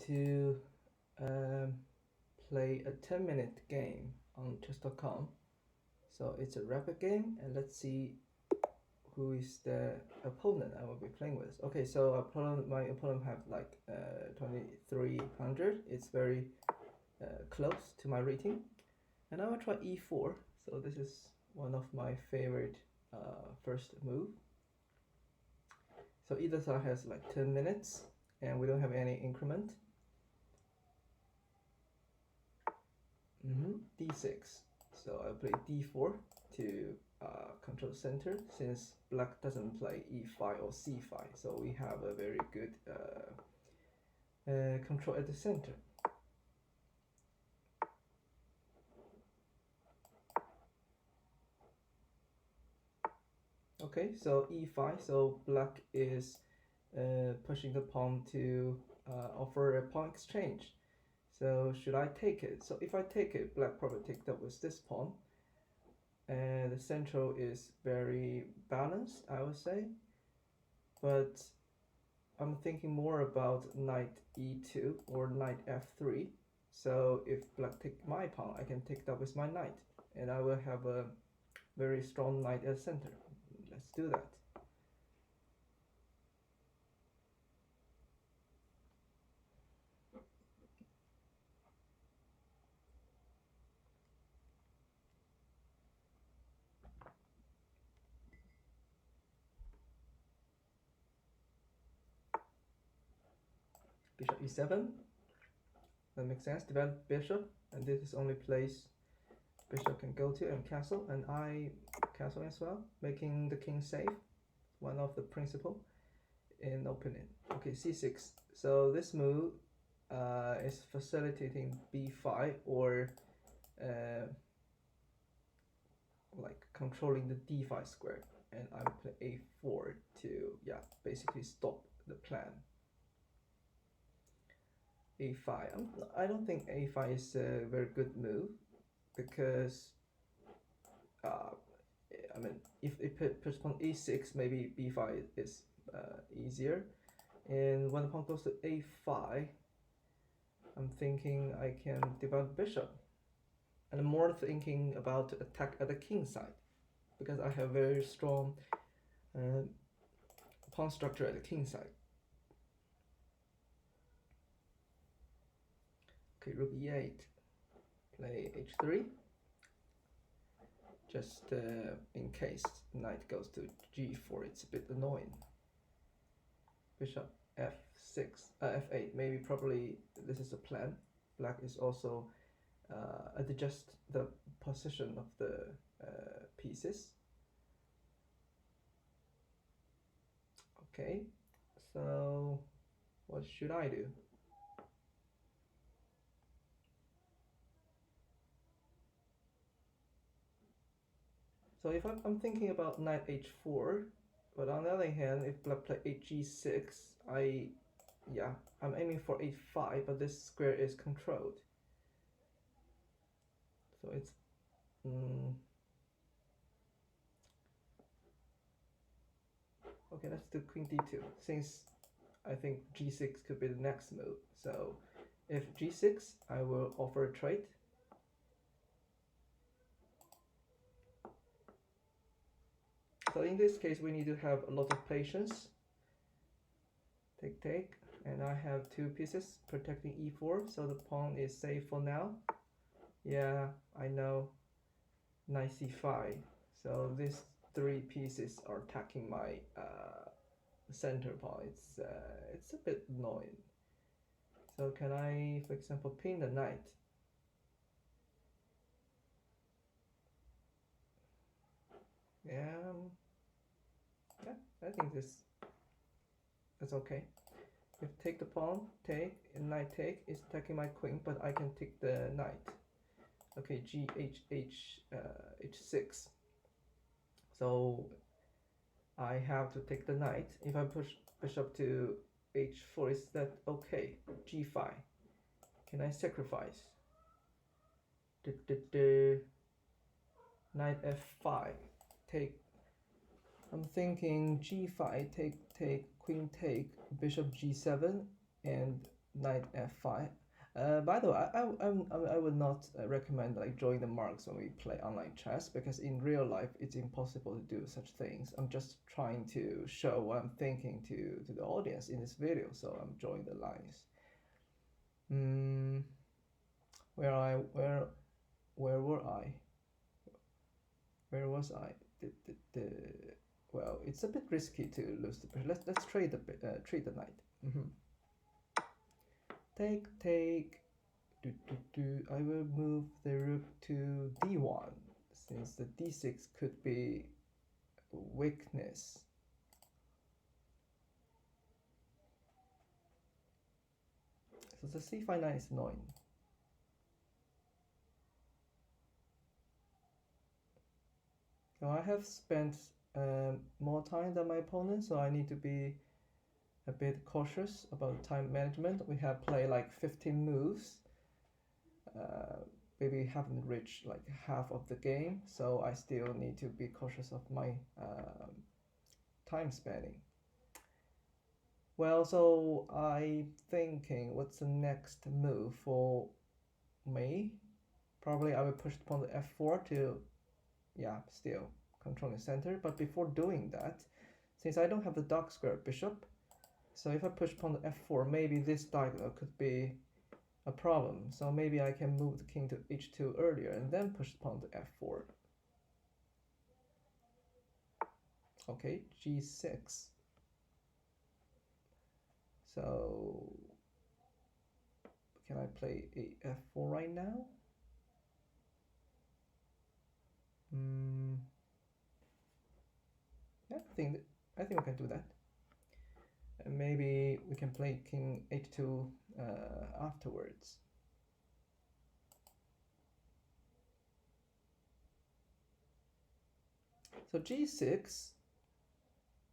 to play a 10-minute game on chess.com. So it's a rapid game, and let's see who is the opponent I will be playing with. Okay, so my opponent have like 2300. It's very close to my rating, and I will try e4. So this is one of my favorite first move. So either side has like 10 minutes, and we don't have any increment. D6. So I play d4 to control center, since black doesn't play e5 or c5. So we have a very good control at the center. Okay, so e5. So black is pushing the pawn to offer a pawn exchange. So should I take it? So if I take it, black probably take up with this pawn. And the central is very balanced, I would say. But I'm thinking more about knight e2 or knight f3. So if black take my pawn, I can take that with my knight, and I will have a very strong knight at center. Let's do that. Bishop e7. That makes sense. Develop bishop, and this is only place bishop can go to, and castle, and I castle as well, making the king safe. One of the principle in opening. Okay, c6. So this move is facilitating b5, or like controlling the d5 square, and I play a4 to basically stop the plan. a5. I don't think a5 is a very good move, because I mean, if it puts pawn e6, maybe b5 is easier. And when the pawn goes to a5, I'm thinking I can develop bishop. And I'm more thinking about attack at the king side, because I have very strong pawn structure at the king side. Okay, rook e8, play h3, just in case knight goes to g4, it's a bit annoying. Bishop f6, f8, maybe probably this is a plan. Black is also adjust the position of the pieces. Okay, so what should I do? So if I'm thinking about knight h4, but on the other hand, if black play hg6, I'm aiming for h5, but this square is controlled. So it's okay, let's do queen d2, since I think g6 could be the next move. So if g6, I will offer a trade. So in this case, we need to have a lot of patience. Take, and I have two pieces protecting e4, so the pawn is safe for now. Yeah, I know. Knight c5. So these three pieces are attacking my center pawn. It's a bit annoying. So can I, for example, pin the knight? Yeah, I think that's okay. If take the pawn, take, and knight take is attacking my queen, but I can take the knight. Okay, h6. So I have to take the knight. If I push bishop to h4, is that okay? g5. Can I sacrifice? Knight f5. Take. I'm thinking g5, take, queen take, bishop g7, and knight f5. By the way, I would not recommend like drawing the marks when we play online chess, because in real life it's impossible to do such things. I'm just trying to show what I'm thinking to the audience in this video, so I'm drawing the lines. Where were I? Where was I? Well, it's a bit risky to lose the bishop. Let's trade the knight. Take. I will move the rook to d1, since the d6 could be weakness. So the c5 knight is annoying. Now I have spent more time than my opponent, so I need to be a bit cautious about time management. We have played like 15 moves. Maybe haven't reached like half of the game, so I still need to be cautious of my time spanning. Well, so I'm thinking, what's the next move for me? Probably I will push the pawn to f4 to, yeah, still controlling center. But before doing that, since I don't have the dark square bishop, so if I push pawn to f4, maybe this diagonal could be a problem. So maybe I can move the king to h2 earlier and then push the pawn to f4. Okay, g6. So can I play a f4 right now? Yeah, I think we can do that. And maybe we can play king h2 afterwards. So g6,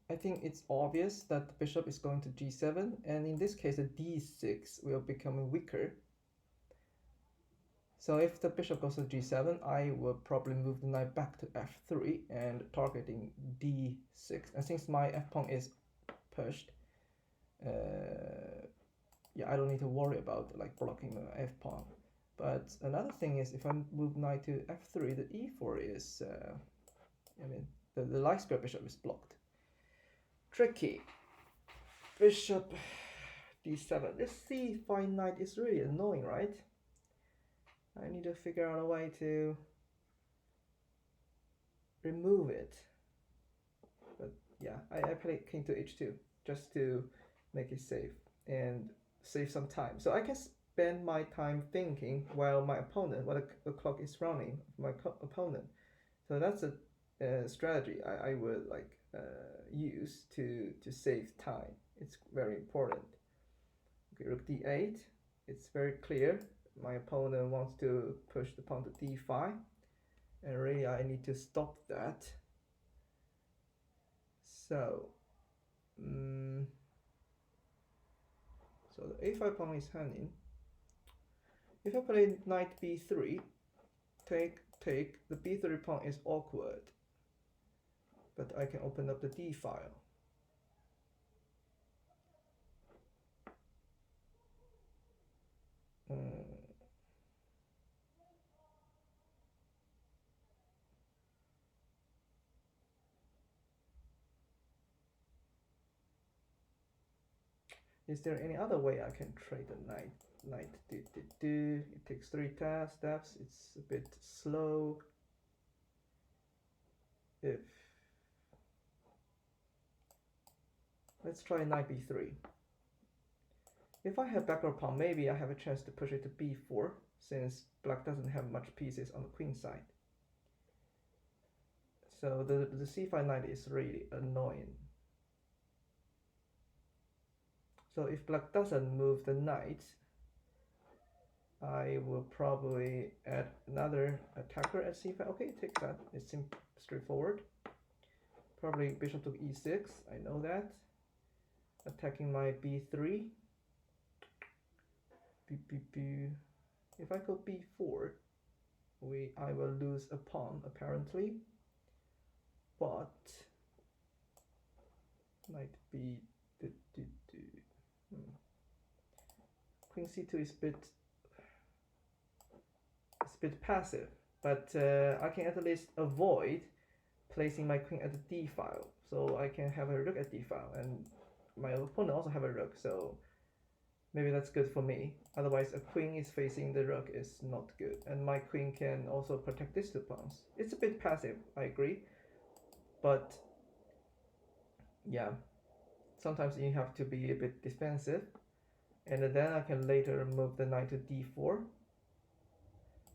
I think it's obvious that the bishop is going to g7, and in this case the d6 will become weaker. So if the bishop goes to g7, I will probably move the knight back to f3 and targeting d6. And since my f-pawn is pushed, yeah, I don't need to worry about like blocking the f-pawn. But another thing is, if I move knight to f3, the e4 is, I mean, the light square bishop is blocked. Tricky. Bishop d7. This c5 knight is really annoying, right? I need to figure out a way to remove it. But yeah, I play king to h2 just to make it safe and save some time. So I can spend my time thinking while my opponent, while the clock is running, my opponent. So that's a strategy I would like use to save time. It's very important. Okay, rook d8. It's very clear. My opponent wants to push the pawn to d5, and really I need to stop that. So, so the a5 pawn is hanging. If I play knight b3, take, the b3 pawn is awkward, but I can open up the d file. Is there any other way I can trade the knight? It takes 3 steps. It's a bit slow. Let's try knight b3. If I have backward pawn, maybe I have a chance to push it to b4, since black doesn't have much pieces on the queen side. So the c5 knight is really annoying. So if black doesn't move the knight, I will probably add another attacker at c5. Okay, take that. It's straightforward. Probably bishop to e6. I know that. Attacking my b3. If I go b4, I will lose a pawn apparently. But knight b. queen c2 is a bit passive, but I can at least avoid placing my queen at the d file, so I can have a rook at d file, and my opponent also have a rook, so maybe that's good for me. Otherwise, a queen is facing the rook is not good, and my queen can also protect these two pawns. It's a bit passive, I agree, but yeah, sometimes you have to be a bit defensive, and then I can later move the knight to d4,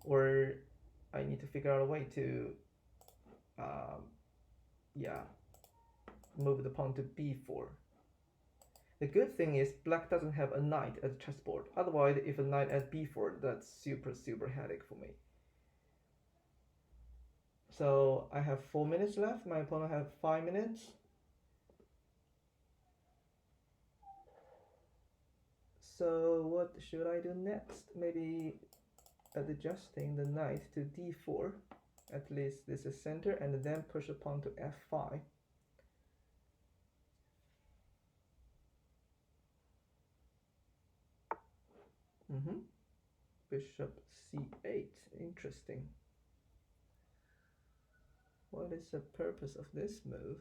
or I need to figure out a way to yeah, move the pawn to b4. The good thing is black doesn't have a knight at the chessboard. Otherwise, if a knight at b4, that's super headache for me. So I have 4 minutes left. My opponent have 5 minutes. So what should I do next? Maybe adjusting the knight to d4. At least this is center, and then push a pawn to f5. Bishop c8. Interesting. What is the purpose of this move?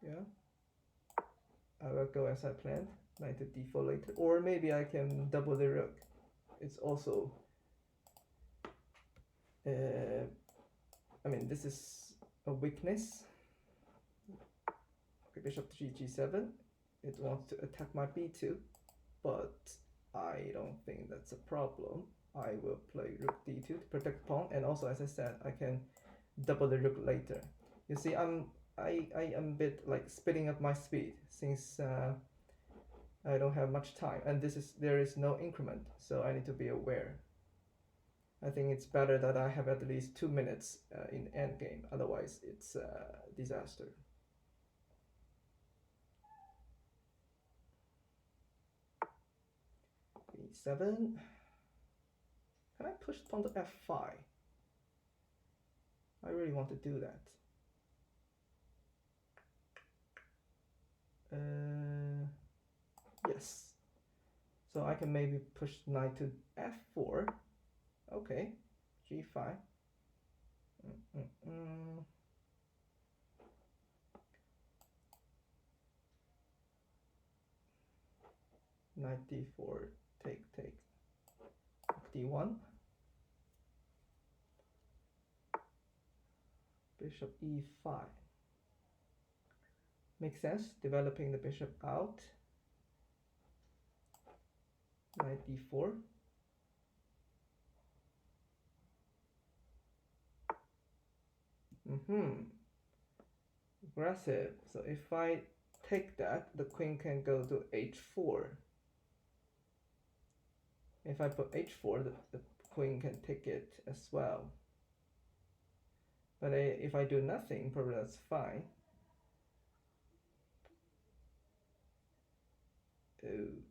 Yeah, I will go as I planned. Knight to d4 later, or maybe I can double the rook. It's also I mean, this is a weakness. Okay, bishop to g7. It wants to attack my b2, but I don't think that's a problem. I will play rook d2 to protect the pawn, and also, as I said, I can double the rook later. You see, I am a bit like speeding up my speed since I don't have much time, and there is no increment, so I need to be aware. I think it's better that I have at least 2 minutes in endgame, otherwise it's a disaster. b7. Can I push the pawn to f5? I really want to do that. Yes. So I can maybe push knight to f4. Okay. g5. Knight d4, take, d1. Bishop e5. Makes sense, developing the bishop out. Knight d4. Aggressive. So if I take that, the queen can go to h4. If I put h4, the queen can take it as well. But if I do nothing, probably that's fine. Oh.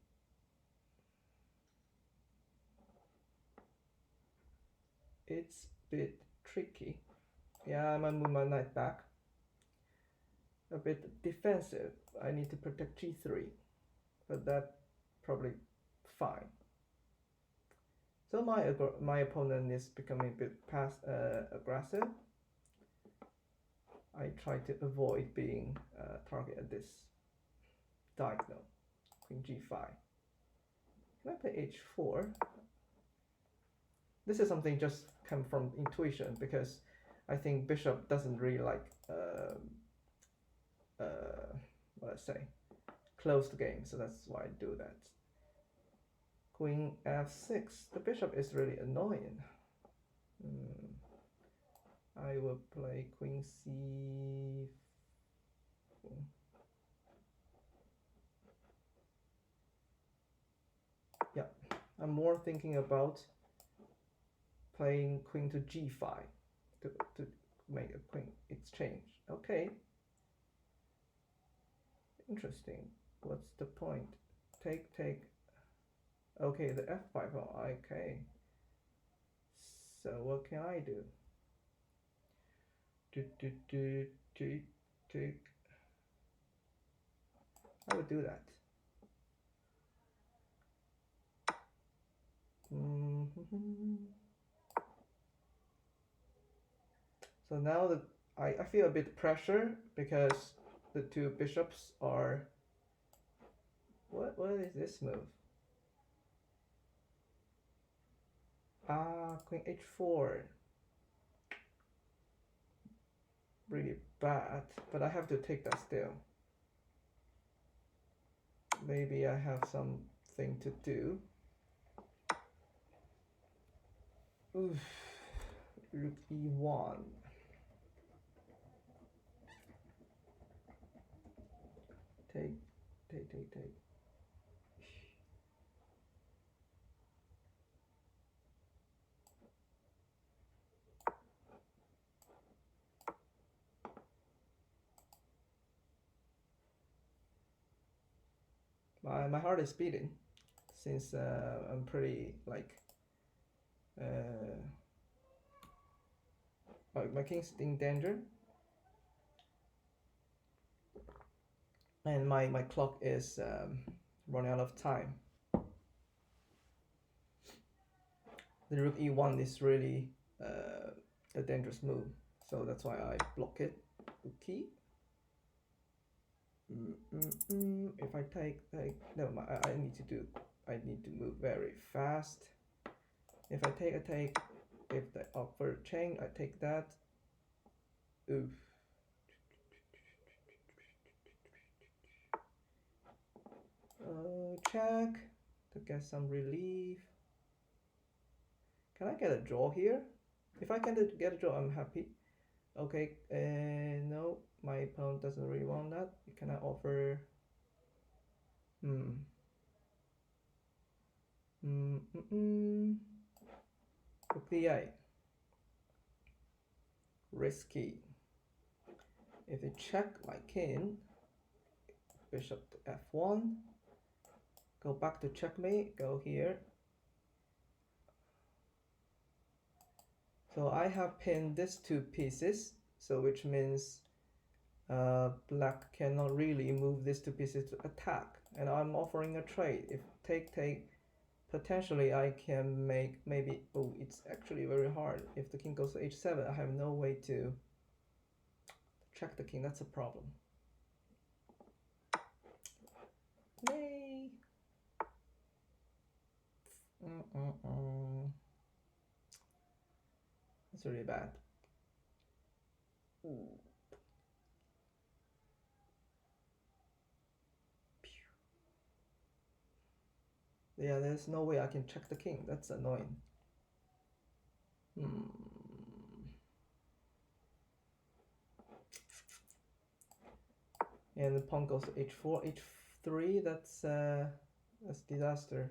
It's a bit tricky. Yeah, I might move my knight back. A bit defensive. I need to protect g3, but that's probably fine. So my opponent is becoming a bit aggressive. I try to avoid being target at this diagonal. Queen g5. Can I play h4? This is something just come from intuition, because I think bishop doesn't really like let's say closed game, so that's why I do that. Queen f6. The bishop is really annoying. I will play queen c4. Yeah, I'm more thinking about playing queen to g5 to make a queen exchange. Okay. Interesting. What's the point? Take. Okay, the f5. Okay. So what can I do? Take. I would do that. So now that I feel a bit pressure because the two bishops are. What is this move? Ah, Queen H4. Really bad, but I have to take that still. Maybe I have something to do. Oof. Rook E1. Take. My heart is beating since I'm pretty like my king's in danger, and my clock is running out of time. The rook E1 is really a dangerous move, so that's why I block it. Okay. If I take, never mind. I need to move very fast. If I take, I take. If the upper chain, I take that. Oof. Check to get some relief. Can I get a draw here? If I can get a draw, I'm happy. Okay, no, my opponent doesn't really want that. Can I offer? Rook D8. Risky. If they check my king, bishop to F1. Go back to checkmate. Go here. So I have pinned these two pieces, so which means black cannot really move these two pieces to attack, and I'm offering a trade. If take, potentially I can make maybe. Oh, it's actually very hard. If the king goes to H7, I have no way to check the king. That's a problem. Nay. That's really bad. Ooh. Yeah, there's no way I can check the king. That's annoying. And the pawn goes to H4, H3. That's disaster.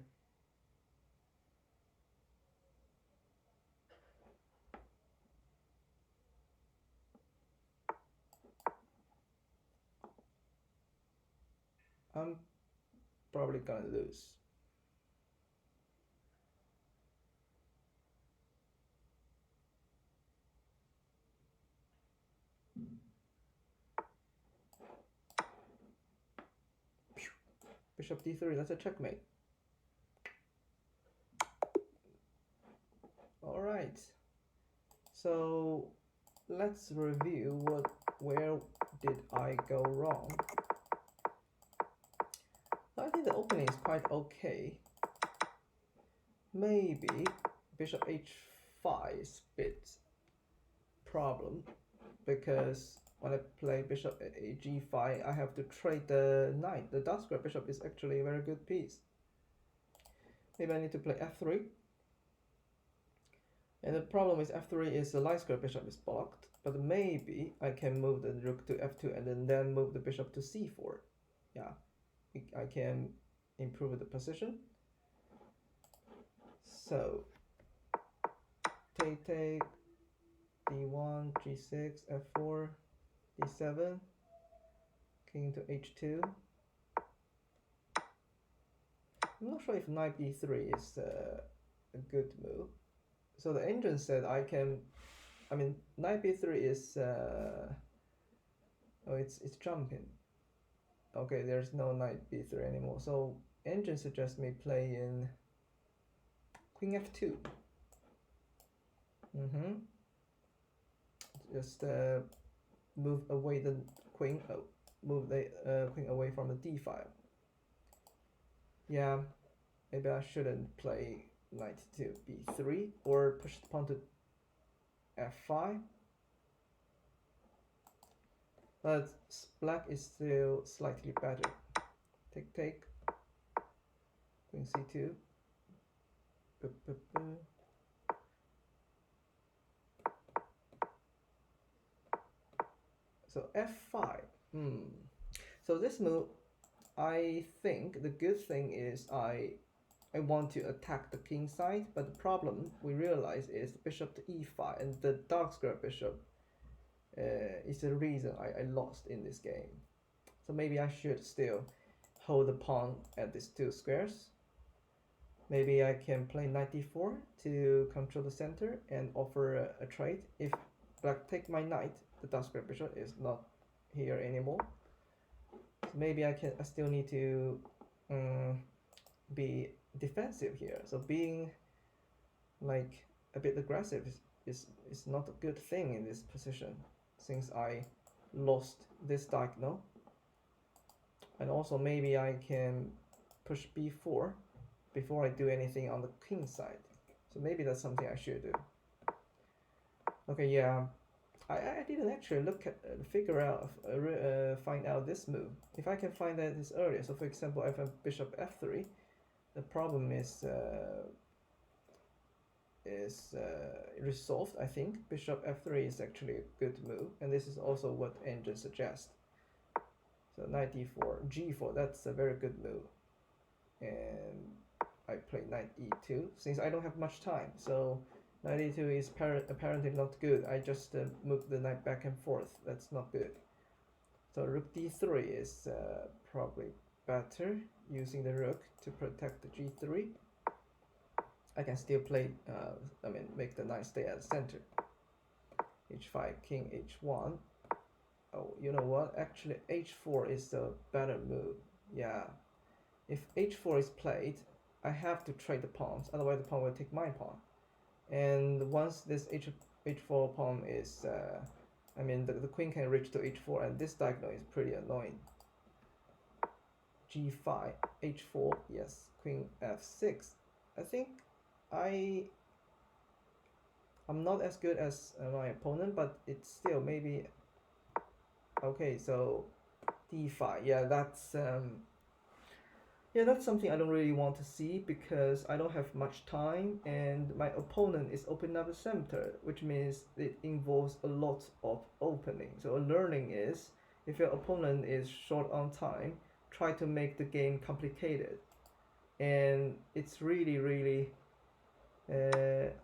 I'm probably gonna lose. Bishop D3, that's a checkmate. Alright, so let's review where did I go wrong. I think the opening is quite okay. Maybe bishop H5 is a bit problem, because when I play bishop G5, I have to trade the knight. The dark square bishop is actually a very good piece. Maybe I need to play F3. And the problem with F3 is the light square bishop is blocked, but maybe I can move the rook to F2 and then move the bishop to C4. Yeah, I can improve the position. So, take, D1, G6, F4, D7, king to H2. I'm not sure if knight B3 is a good move. So the engine said knight B3 is, it's jumping. Okay, there's no knight b3 anymore. So engine suggests me play in queen f2. Just move away the queen. Move the queen away from the d file. Yeah, maybe I shouldn't play knight to b3 or push the pawn to f5. But black is still slightly better. Take, take. Queen c2. So f5. So this move, I think the good thing is I want to attack the king side, but the problem we realize is bishop to e5, and the dark square bishop is the reason I lost in this game. So maybe I should still hold the pawn at these two squares. Maybe I can play knight d4 to control the center and offer a trade. If black take my knight, the dark square bishop is not here anymore. So maybe I still need to be defensive here. So being like a bit aggressive is not a good thing in this position, since I lost this diagonal. And also maybe I can push b4 before I do anything on the king side. So maybe that's something I should do. Okay, yeah, I didn't actually find out this move. If I can find that this earlier, so for example, if I have bishop f3, the problem is resolved. I think bishop f3 is actually a good move, and this is also what engine suggests. So knight d4, g4, that's a very good move. And I play knight e2 since I don't have much time. So knight e2 is apparently not good. I just moved the knight back and forth. That's not good. So rook d3 is probably better, using the rook to protect the g3. I can still play, make the knight stay at the center. h5, king h1. Oh, you know what? Actually, h4 is the better move. Yeah. If h4 is played, I have to trade the pawns, otherwise the pawn will take my pawn. And once this h4 pawn is, the queen can reach to h4, and this diagonal is pretty annoying. g5, h4, yes, queen f6. I think I'm not as good as my opponent, but it's still maybe okay. So d5, yeah, that's something I don't really want to see because I don't have much time, and my opponent is opening up the center, which means it involves a lot of opening. So a learning is, if your opponent is short on time, try to make the game complicated. And it's really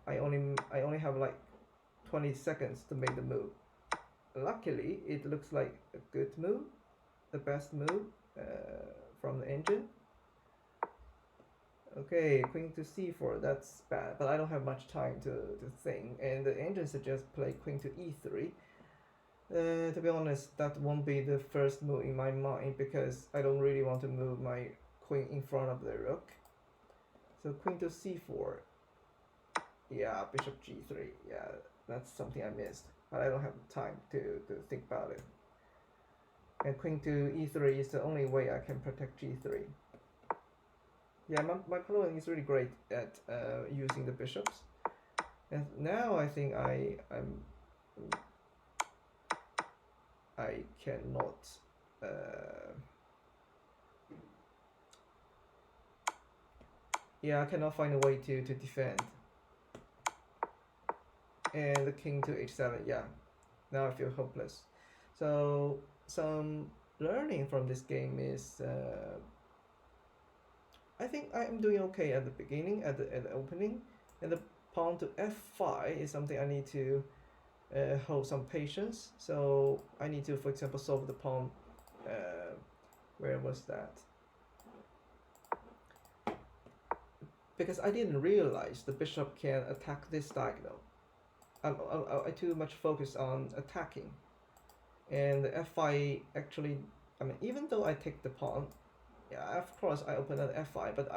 I only have like 20 seconds to make the move. Luckily, it looks like a good move, the best move from the engine. Okay, queen to c4, that's bad, but I don't have much time to think, and the engine suggests play queen to e3. To be honest, that won't be the first move in my mind because I don't really want to move my queen in front of the rook. So queen to c4. Yeah, bishop g3. Yeah, that's something I missed, but I don't have time to think about it. And queen to e3 is the only way I can protect g3. Yeah, my opponent is really great at using the bishops. And now I think I cannot I cannot find a way to defend. And the king to h7, yeah. Now I feel hopeless. So some learning from this game is I think I'm doing okay at the beginning, at the opening, and the pawn to f5 is something I need to hold some patience. So I need to, for example, solve the pawn. Where was that? Because I didn't realize the bishop can attack this diagonal. I too much focused on attacking, and the f5 actually I mean, even though I take the pawn, yeah, of course I open an f file, but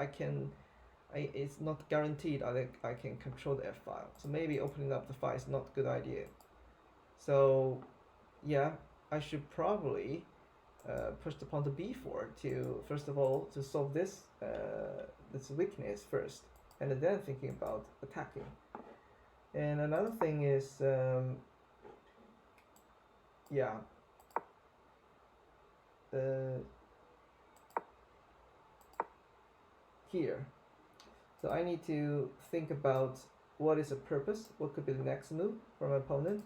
it's not guaranteed that I can control the f file. So maybe opening up the file is not a good idea. So yeah, I should probably push the pawn to b4 to, first of all, to solve this this weakness first, and then thinking about attacking. And another thing is, yeah, here. So I need to think about what is the purpose, what could be the next move for my opponent.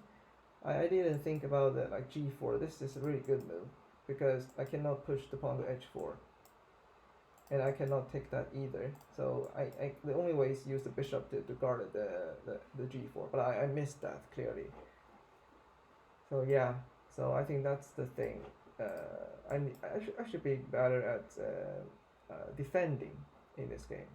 I didn't think about that, like g4. This is a really good move because I cannot push the pawn to h4, and I cannot take that either. So the only way is to use the bishop to guard the g4, but I missed that clearly. So yeah, so I think that's the thing. I should be better at defending in this game.